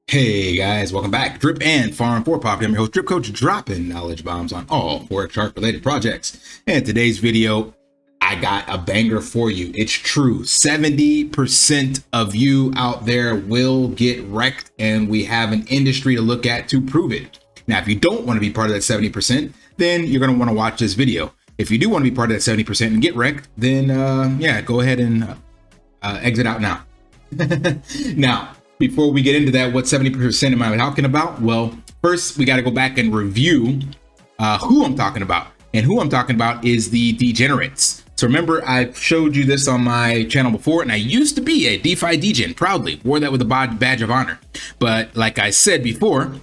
Hey guys, welcome back. Drip and Farm for Property. I'm your host, Drip Coach, dropping knowledge bombs on all Forex Shark related projects. And today's video, I got a banger for you. It's true. 70% of you out there will get wrecked, and we have an industry to look at to prove it. Now, if you don't want to be part of that 70%, then you're going to want to watch this video. If you do want to be part of that 70% and get wrecked, then yeah, go ahead and exit out now. Now, before we get into that, what 70% am I talking about? Well, first we got to go back and review who I'm talking about. And who I'm talking about is the degenerates. So remember, I showed you this on my channel before, and I used to be a DeFi degen, proudly wore that with a badge of honor. But like I said before,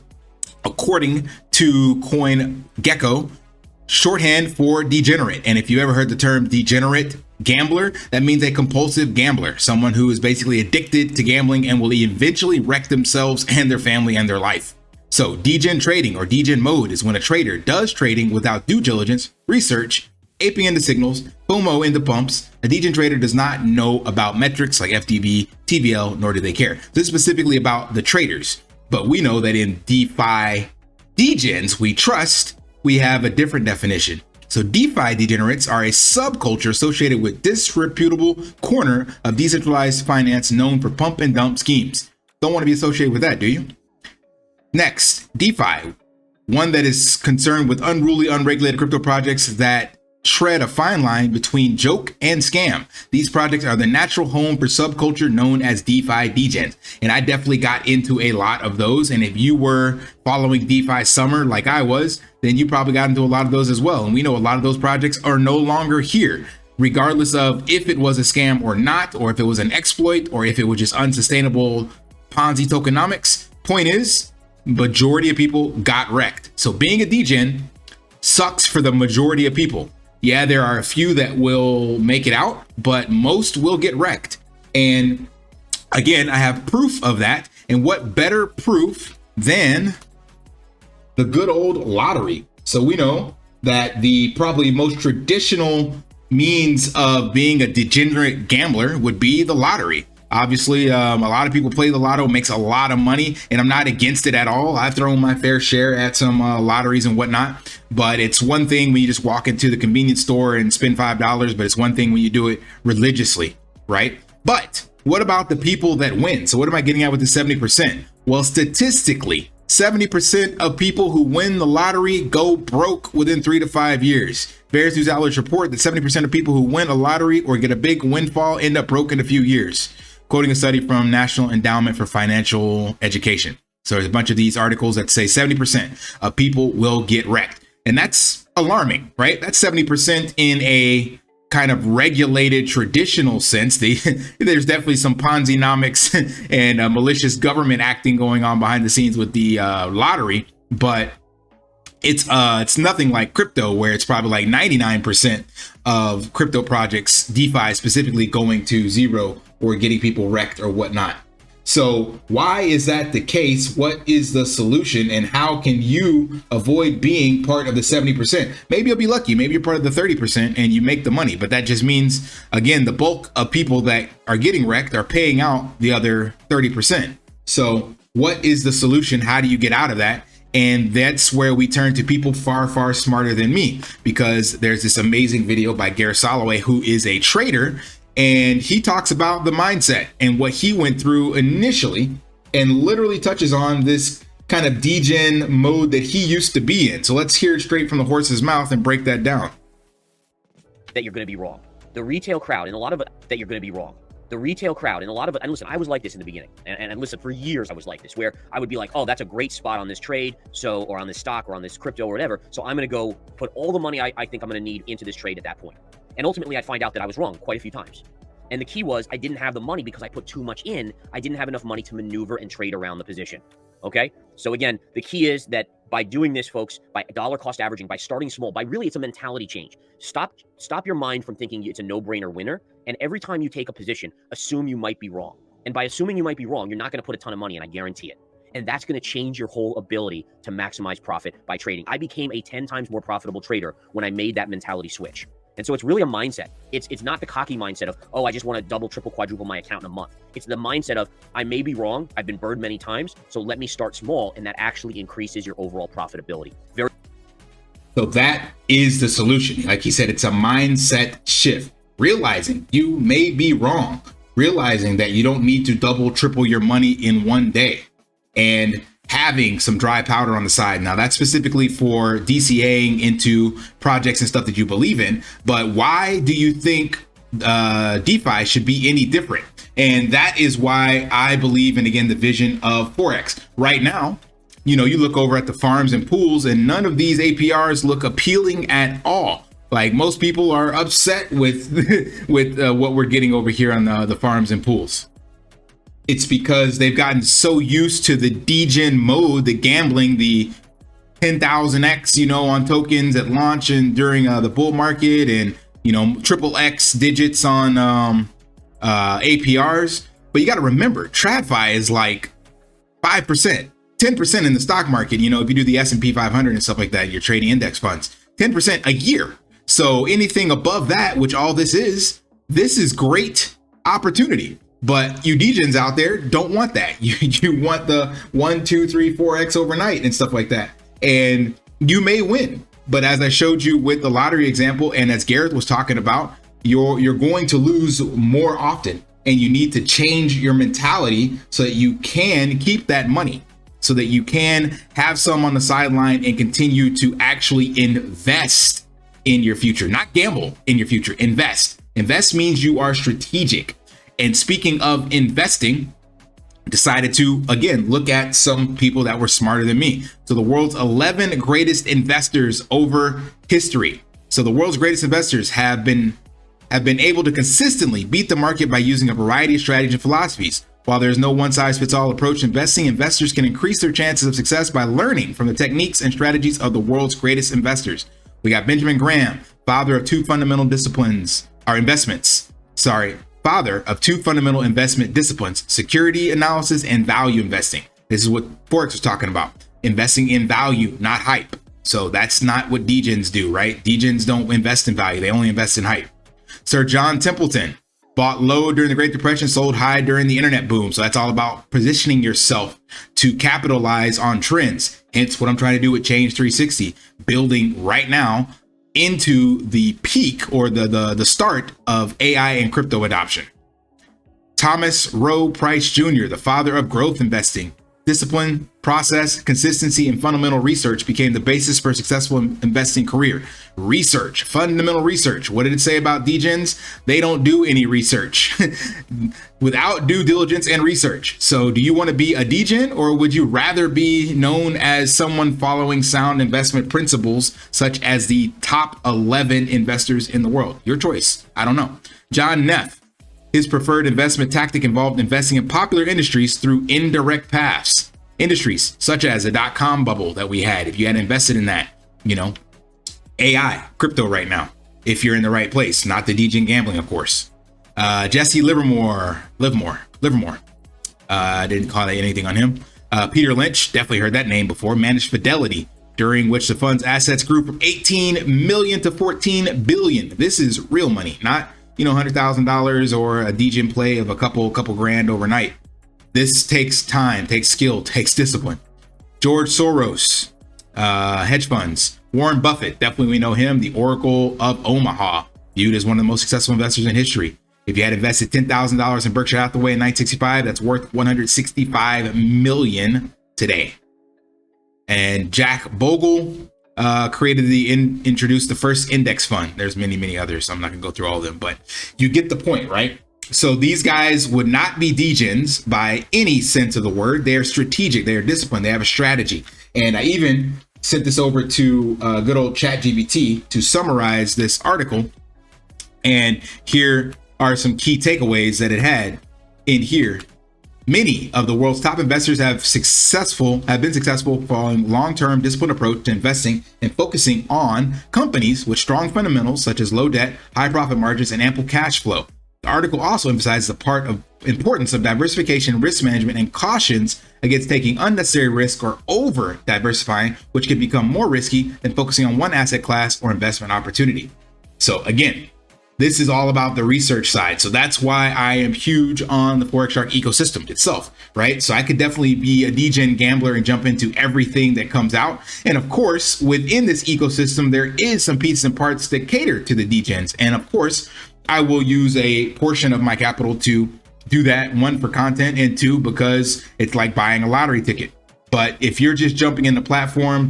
according to CoinGecko, shorthand for degenerate. And if you ever heard the term degenerate gambler, that means a compulsive gambler, someone who is basically addicted to gambling and will eventually wreck themselves and their family and their life. So degen trading or degen mode is when a trader does trading without due diligence, research, aping into signals, FOMO into pumps. A degen trader does not know about metrics like FTB, TVL, nor do they care. This is specifically about the traders, but we know that in DeFi degens we trust, we have a different definition. So DeFi degenerates are a subculture associated with disreputable corner of decentralized finance known for pump and dump schemes. Don't want to be associated with that, do you? Next, DeFi, one that is concerned with unruly, unregulated crypto projects that tread a fine line between joke and scam. These projects are the natural home for subculture known as DeFi degens. And I definitely got into a lot of those. And if you were following DeFi summer like I was, then you probably got into a lot of those as well. And we know a lot of those projects are no longer here, regardless of if it was a scam or not, or if it was an exploit, or if it was just unsustainable Ponzi tokenomics. Point is, majority of people got wrecked. So being a degen sucks for the majority of people. Yeah, there are a few that will make it out, but most will get wrecked. And again, I have proof of that. And what better proof than the good old lottery? So we know that the probably most traditional means of being a degenerate gambler would be the lottery. Obviously, a lot of people play the lotto, makes a lot of money, and I'm not against it at all. I've thrown my fair share at some lotteries and whatnot, but it's one thing when you just walk into the convenience store and spend $5, but it's one thing when you do it religiously, right? But what about the people that win? So what am I getting at with the 70%? Well, statistically, 70% of people who win the lottery go broke within 3 to 5 years. Various news outlets report that 70% of people who win a lottery or get a big windfall end up broke in a few years, quoting a study from National Endowment for Financial Education. So there's a bunch of these articles that say 70% of people will get wrecked. And that's alarming, right? That's 70% in a kind of regulated traditional sense. There's definitely some Ponzi-nomics and malicious government acting going on behind the scenes with the lottery, but it's nothing like crypto, where it's probably like 99% of crypto projects, DeFi specifically, going to zero or getting people wrecked or whatnot. So why is that the case? What is the solution, and how can you avoid being part of the 70%? Maybe you'll be lucky. Maybe you're part of the 30% and you make the money, but that just means, again, the bulk of people that are getting wrecked are paying out the other 30%. So what is the solution? How do you get out of that? And that's where we turn to people far, far smarter than me, because there's this amazing video by Gareth Soloway, who is a trader, and he talks about the mindset and what he went through initially, and literally touches on this kind of degen mode that he used to be in. So let's hear it straight from the horse's mouth and break that down. That you're going to be wrong. The retail crowd, and a lot of it, that you're going to be wrong. The retail crowd, and a lot of it, and listen, I was like this in the beginning, and listen, for years I was like this, where I would be like, oh, that's a great spot on this trade, so, or on this stock, or on this crypto, or whatever, so I'm going to go put all the money I think I'm going to need into this trade at that point. And ultimately, I'd find out that I was wrong quite a few times. And the key was, I didn't have the money because I put too much in. I didn't have enough money to maneuver and trade around the position. Okay? So again, the key is that by doing this, folks, by dollar cost averaging, by starting small, by really, it's a mentality change. Stop your mind from thinking it's a no-brainer winner. And every time you take a position, assume you might be wrong. And by assuming you might be wrong, you're not going to put a ton of money in, I guarantee it. And that's going to change your whole ability to maximize profit by trading. I became a 10 times more profitable trader when I made that mentality switch. And so it's really a mindset. It's not the cocky mindset of, oh, I just want to double, triple, quadruple my account in a month. It's the mindset of, I may be wrong, I've been burned many times, so let me start small, and that actually increases your overall profitability. So that is the solution. Like he said, it's a mindset shift. Realizing you may be wrong, realizing that you don't need to double, triple your money in one day, and having some dry powder on the side. Now that's specifically for DCAing into projects and stuff that you believe in. But why do you think DeFi should be any different? And that is why I believe in, again, the vision of Forex. Right now, you know, you look over at the farms and pools, and none of these APRs look appealing at all. Like, most people are upset with with what we're getting over here on the farms and pools. It's because they've gotten so used to the degen mode, the gambling, the 10,000x, you know, on tokens at launch and during the bull market, and, you know, triple X digits on APRs. But you got to remember, TradFi is like 5%, 10% in the stock market. You know, if you do the S&P 500 and stuff like that, you're trading index funds, 10% a year. So anything above that, which all this is great opportunity. But you degens out there don't want that. You want the 1, 2, 3, 4x overnight and stuff like that. And you may win. But as I showed you with the lottery example, and as Gareth was talking about, you're going to lose more often. And you need to change your mentality so that you can keep that money, so that you can have some on the sideline and continue to actually invest in your future. Not gamble in your future, invest. Invest means you are strategic. And speaking of investing, decided to, again, look at some people that were smarter than me. So the world's 11 greatest investors over history. So the world's greatest investors have been able to consistently beat the market by using a variety of strategies and philosophies. While there's no one-size-fits-all approach to investing, investors can increase their chances of success by learning from the techniques and strategies of the world's greatest investors. We got Benjamin Graham, father of two fundamental investment disciplines, security analysis and value investing. This is what Forex was talking about. Investing in value, not hype. So that's not what degens do, right? Degens don't invest in value. They only invest in hype. Sir John Templeton bought low during the Great Depression, sold high during the internet boom. So that's all about positioning yourself to capitalize on trends. Hence what I'm trying to do with Change 360, building right now into the peak or the start of AI and crypto adoption. Thomas Rowe Price Jr., the father of growth investing. Discipline, process, consistency, and fundamental research became the basis for a successful investing career. Research, fundamental research. What did it say about degens? They don't do any research without due diligence and research. So do you want to be a degen, or would you rather be known as someone following sound investment principles, such as the top 11 investors in the world? Your choice. I don't know. John Neff. His preferred investment tactic involved investing in popular industries through indirect paths. Industries such as the .com bubble that we had. If you had invested in that, you know, AI, crypto right now, if you're in the right place, not the degen gambling, of course. Jesse Livermore. Didn't call anything on him. Peter Lynch, definitely heard that name before. Managed Fidelity, during which the fund's assets grew from 18 million to 14 billion. This is real money, not, you know, $100,000 or a degen play of a couple grand overnight. This takes time, takes skill, takes discipline. George Soros, hedge funds. Warren Buffett, definitely we know him, the Oracle of Omaha, viewed as one of the most successful investors in history. If you had invested $10,000 in Berkshire Hathaway in 1965, that's worth $165 million today. And Jack Bogle introduced the first index fund. There's many others, so I'm not gonna go through all of them, but you get the point, right? So these guys would not be degens by any sense of the word. They are strategic, they are disciplined, they have a strategy. And I even sent this over to good old ChatGPT to summarize this article. And here are some key takeaways that it had in here. Many of the world's top investors have been successful following long-term disciplined approach to investing and focusing on companies with strong fundamentals such as low debt, high profit margins, and ample cash flow. The article also emphasizes the importance of diversification, risk management, and cautions against taking unnecessary risk or over diversifying, which can become more risky than focusing on one asset class or investment opportunity. So again, this is all about the research side. So that's why I am huge on the Forex Shark ecosystem itself, right? So I could definitely be a degen gambler and jump into everything that comes out. And of course, within this ecosystem, there is some pieces and parts that cater to the degens. And of course, I will use a portion of my capital to do that, one, for content, and two, because it's like buying a lottery ticket. But if you're just jumping in the platform,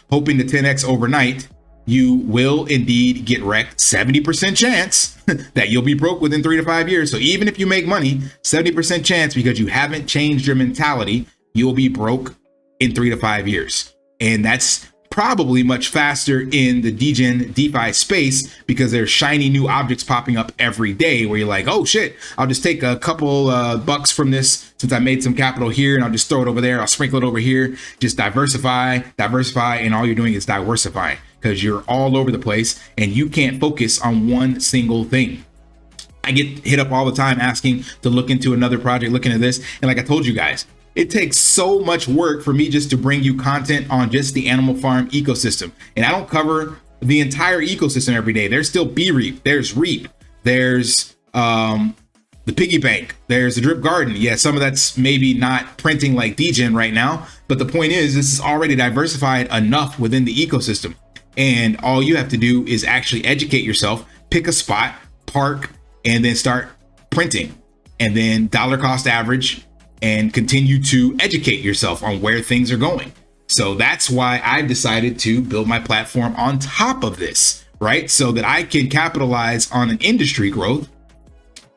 hoping to 10x overnight, you will indeed get wrecked. 70% chance that you'll be broke within 3 to 5 years. So even if you make money, 70% chance, because you haven't changed your mentality, you'll be broke in 3 to 5 years. And that's probably much faster in the degen DeFi space, because there's shiny new objects popping up every day where you're like, oh shit, I'll just take a couple bucks from this since I made some capital here, and I'll just throw it over there. I'll sprinkle it over here. Just diversify, and all you're doing is diversifying, because you're all over the place and you can't focus on one single thing. I get hit up all the time asking to look into another project, looking at this. And like I told you guys, it takes so much work for me just to bring you content on just the animal farm ecosystem. And I don't cover the entire ecosystem every day. There's still B-Reap, there's Reap, there's the piggy bank, there's the drip garden. Yeah, some of that's maybe not printing like degen right now, but the point is, this is already diversified enough within the ecosystem. And all you have to do is actually educate yourself, pick a spot, park, and then start printing, and then dollar cost average, and continue to educate yourself on where things are going. So that's why I've decided to build my platform on top of this, right? So that I can capitalize on an industry growth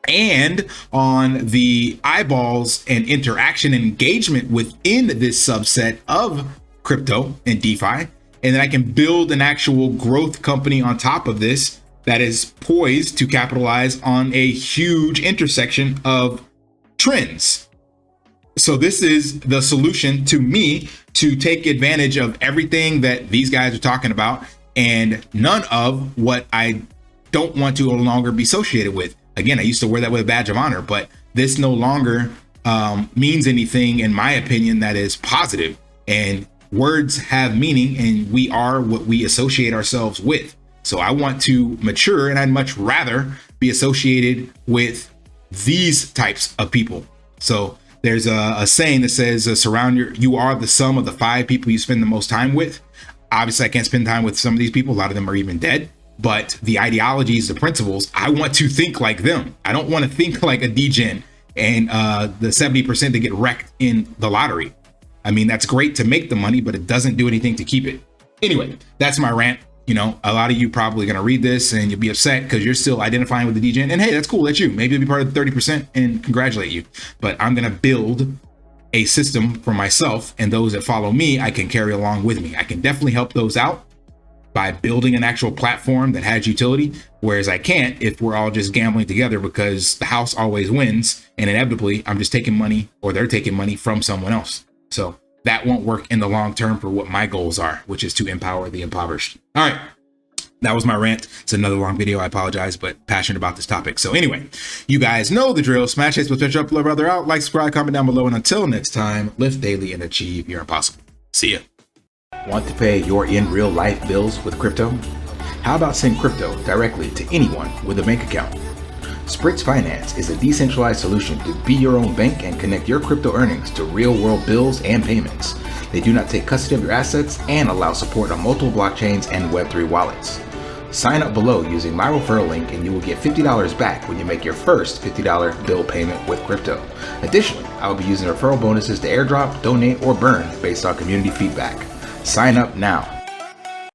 and on the eyeballs and interaction and engagement within this subset of crypto and DeFi. And then I can build an actual growth company on top of this that is poised to capitalize on a huge intersection of trends. So this is the solution to me to take advantage of everything that these guys are talking about, and none of what I don't want to no longer be associated with. Again, I used to wear that with a badge of honor, but this no longer means anything, in my opinion, that is positive. And words have meaning, and we are what we associate ourselves with. So I want to mature, and I'd much rather be associated with these types of people. So there's a saying that says, you are the sum of the 5 people you spend the most time with. Obviously, I can't spend time with some of these people. A lot of them are even dead. But the ideologies, the principles, I want to think like them. I don't want to think like a degen and the 70% that get wrecked in the lottery. I mean, that's great to make the money, but it doesn't do anything to keep it. Anyway, that's my rant. You know, a lot of you probably going to read this and you'll be upset because you're still identifying with the degen. And hey, that's cool. That's you. Maybe you'll be part of the 30% and congratulate you. But I'm going to build a system for myself, and those that follow me, I can carry along with me. I can definitely help those out by building an actual platform that has utility, whereas I can't if we're all just gambling together, because the house always wins. And inevitably, I'm just taking money, or they're taking money from someone else. So that won't work in the long term for what my goals are, which is to empower the impoverished. All right, that was my rant. It's another long video. I apologize, but passionate about this topic. So anyway, you guys know the drill. Smash it, switch up, love brother out, like, subscribe, comment down below. And until next time, live daily and achieve your impossible. See ya. Want to pay your in real life bills with crypto? How about send crypto directly to anyone with a bank account? Spritz Finance is a decentralized solution to be your own bank and connect your crypto earnings to real-world bills and payments. They do not take custody of your assets and allow support on multiple blockchains and Web3 wallets. Sign up below using my referral link and you will get $50 back when you make your first $50 bill payment with crypto. Additionally, I will be using referral bonuses to airdrop, donate, or burn based on community feedback. Sign up now.